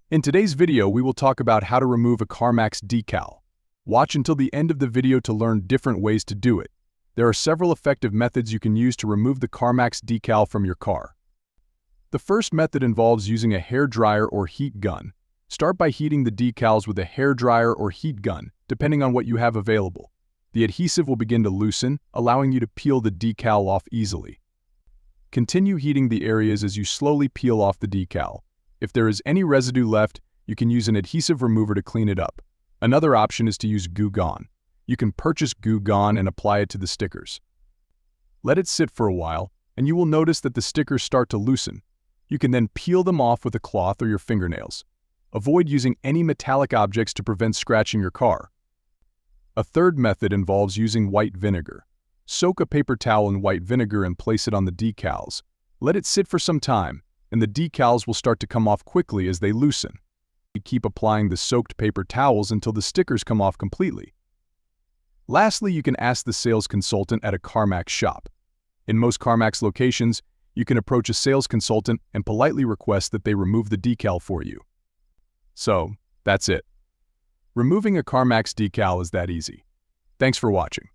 In today's video, we will talk about how to remove a Carmax decal. Watch until the end of the video to learn different ways to do it. There are several effective methods you can use to remove the Carmax decal from your car. The first method involves using a hairdryer or heat gun. Start by heating the decals with a hairdryer or heat gun, depending on what you have available. The adhesive will begin to loosen, allowing you to peel the decal off easily. Continue heating the areas as you slowly peel off the decal. If there is any residue left, you can use an adhesive remover to clean it up. Another option is to use Goo Gone. You can purchase Goo Gone and apply it to the stickers. Let it sit for a while, and you will notice that the stickers start to loosen. You can then peel them off with a cloth or your fingernails. Avoid using any metallic objects to prevent scratching your car. A third method involves using white vinegar. Soak a paper towel in white vinegar and place it on the decals. Let it sit for some time, and the decals will start to come off quickly as they loosen. Keep applying the soaked paper towels until the stickers come off completely. Lastly, you can ask the sales consultant at a Carmax shop. In most Carmax locations, you can approach a sales consultant and politely request that they remove the decal for you. So, that's it. Removing a Carmax decal is that easy. Thanks for watching.